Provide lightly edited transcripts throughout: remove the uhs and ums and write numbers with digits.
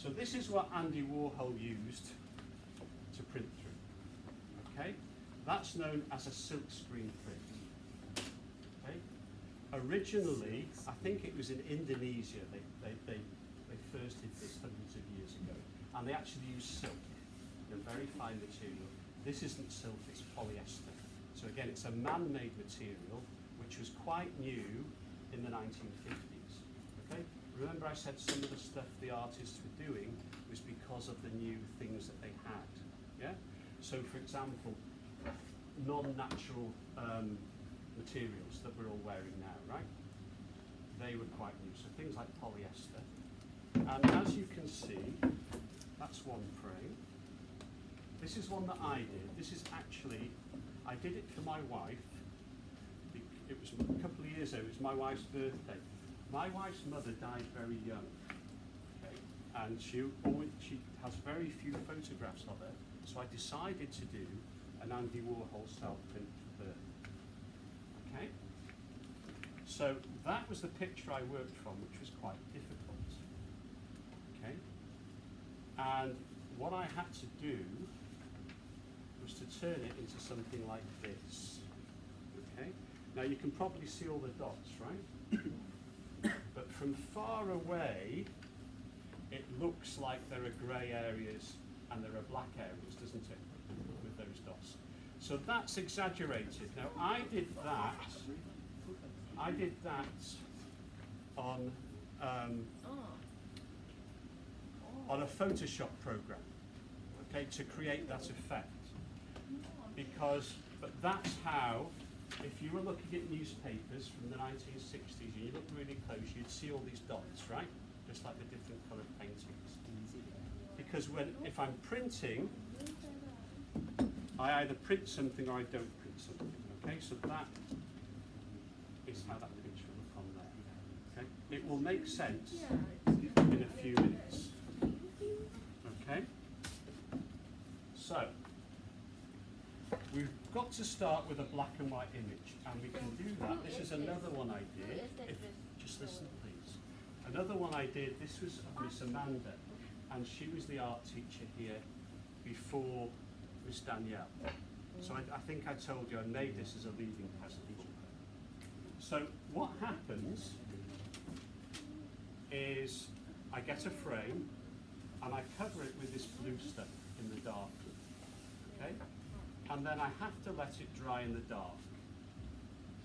So this is what Andy Warhol used to print through. Okay, that's known as a silkscreen print. Okay, originally, I think it was in Indonesia. They first did this hundreds of years ago, and they actually used silk, a very fine material. This isn't silk; it's polyester. So again, it's a man-made material which was quite new in the 1950s. Okay, remember I said some of the stuff the artists were doing was because of the new things that they had. Yeah. So, for example, non-natural materials that we're all wearing now, right? They were quite new. So things like polyester. And as you can see, that's one frame. This is one that I did. This is actually, I did it for my wife. It was a couple of years ago. It was my wife's birthday. My wife's mother died very young. Okay, and she has very few photographs of her. So I decided to do an Andy Warhol self-print for her. Okay? So that was the picture I worked from, which was quite difficult. Okay? And what I had to do was to turn it into something like this. Okay? Now you can probably see all the dots, right? But from far away, it looks like there are grey areas and there are black areas, doesn't it, with those dots? So that's exaggerated. Now I did that on a Photoshop program, okay, to create that effect. But that's how, if you were looking at newspapers from the 1960s and you looked really close, you'd see all these dots, right? Just like the different coloured paintings. Because if I'm printing, I either print something or I don't print something. Okay, so that is how that picture will look on there. Okay, it will make sense in a few minutes. Okay, so we've got to start with a black and white image, and we can do that. This is another one I did. Just listen, please. Another one I did. This was of Miss Amanda, and she was the art teacher here before Miss Danielle. So I think I told you I made this as a leaving present. So what happens is I get a frame and I cover it with this blue stuff in the dark. Okay? And then I have to let it dry in the dark.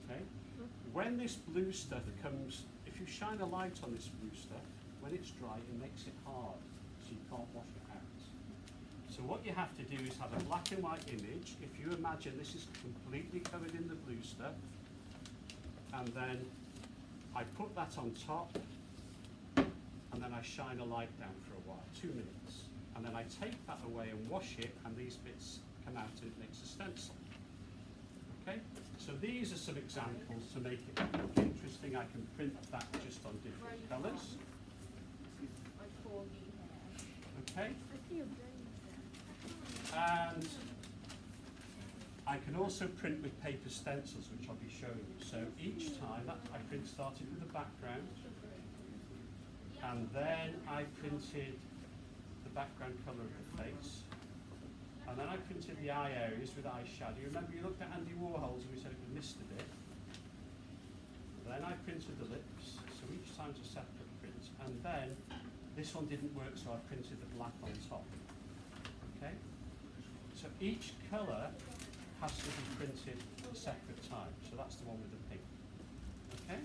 Okay? When this blue stuff comes, if you shine a light on this blue stuff, when it's dry, it makes it hard, so you can't wash it out. So what you have to do is have a black and white image. If you imagine this is completely covered in the blue stuff, and then I put that on top, and then I shine a light down for a while, 2 minutes. And then I take that away and wash it, and these bits come out and it makes a stencil. Okay? So these are some examples to make it look interesting. I can print that just on different colours. Okay? And I can also print with paper stencils, which I'll be showing you. So each time I started with the background, and then I printed the background colour of the face, and then I printed the eye areas with eyeshadow. You remember you looked at Andy Warhol's and we said it was missed a bit. Then I printed the lips, so each time's a separate print. And then this one didn't work, so I printed the black on top. Okay? So each colour has to be printed at a separate time. So that's the one with the pink. Okay?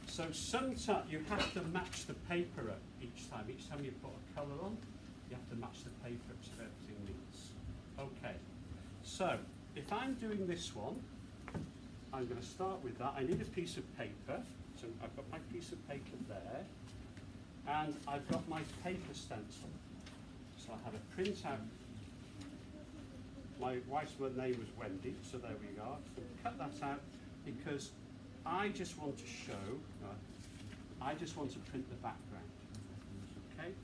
So sometimes you have to match the paper up each time. Each time you put a colour on, you have to match the paper up so everything meets. Okay. So if I'm doing this one, I'm going to start with that. I need a piece of paper. So I've got my piece of paper there. And I've got my paper stencil. So I have a printout. My wife's name was Wendy, so there we are. So cut that out because I just want to show, I just want to print the background. Okay?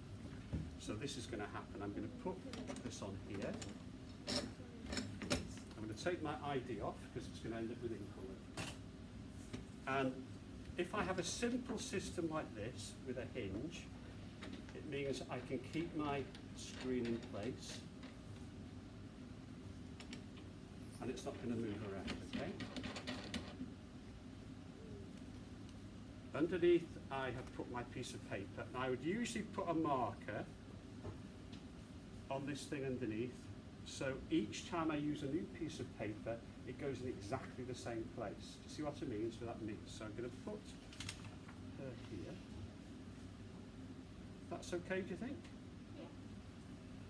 So this is going to happen. I'm going to put this on here. I'm going to take my ID off because it's going to end up with ink on it. And if I have a simple system like this with a hinge, It means I can keep my screen in place and it's not going to move around, okay? Underneath I have put my piece of paper. Now I would usually put a marker on this thing underneath, so each time I use a new piece of paper it goes in exactly the same place. Do you see what I mean? So that means, so I'm going to put her here. That's okay, do you think? Yeah.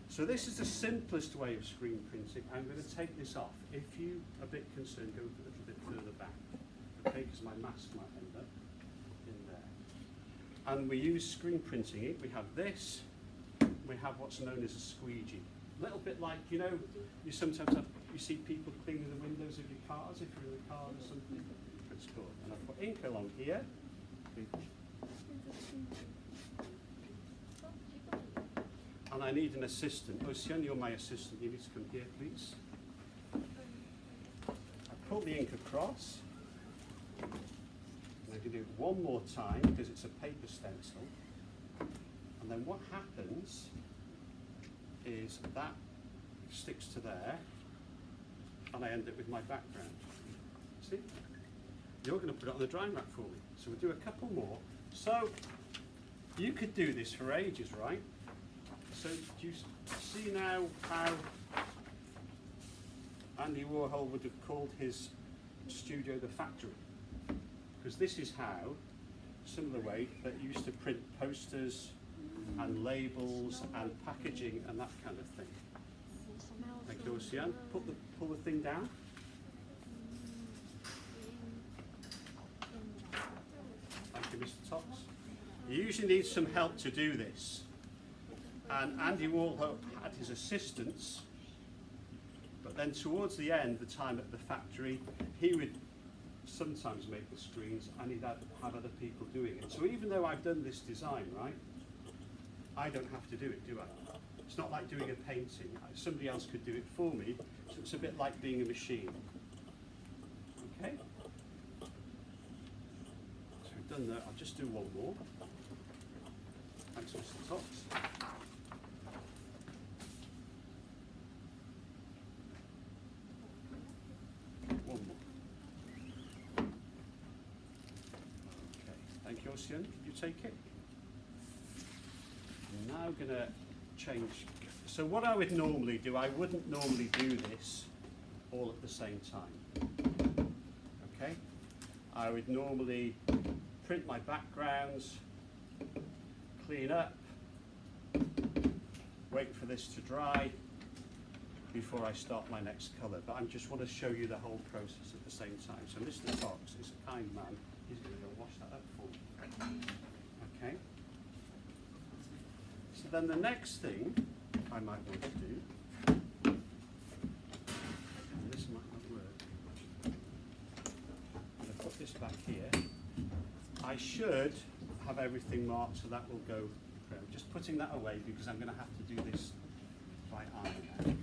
So this is the simplest way of screen printing. I'm going to take this off. If you're a bit concerned, go a little bit further back, okay, because my mask might end up in there. And we use screen printing ink. We have this, we have what's known as a squeegee. A little bit like, you know, you sometimes have, you see people cleaning the windows of your cars if you're in the car or something. It's cool. And I've put ink along here. And I need an assistant. Ocean, you're my assistant. You need to come here, please. I pull the ink across. And I can do it one more time because it's a paper stencil. And then what happens is that sticks to there, and I end up with my background. See? You're going to put it on the drying rack for me. So we'll do a couple more. So you could do this for ages, right? So do you see now how Andy Warhol would have called his studio the factory? Because this is how, similar way, that you used to print posters and labels and packaging and that kind of thing. Thank you, Ocean. Pull the thing down. Thank you, Mr. Tops. You usually need some help to do this. And Andy Warhol had his assistants, but then towards the end, the time at the factory, he would sometimes make the screens and he'd have other people doing it. So even though I've done this design, right, I don't have to do it, do I? It's not like doing a painting. Somebody else could do it for me, so it's a bit like being a machine. Okay? So we've done that. I'll just do one more. Thanks, Mr. Tops. One more. Okay. Thank you, Ocean. Can you take it? I'm now going to change. So what I would normally do, I wouldn't normally do this all at the same time. Okay? I would normally print my backgrounds, clean up, wait for this to dry before I start my next colour. But I just want to show you the whole process at the same time. So Mr. Fox is a kind man. He's going to go wash that up for me. Okay? So then the next thing I might want to do, and this might not work, I'm going to put this back here. I should have everything marked so that will go. I'm just putting that away because I'm going to have to do this by eye now.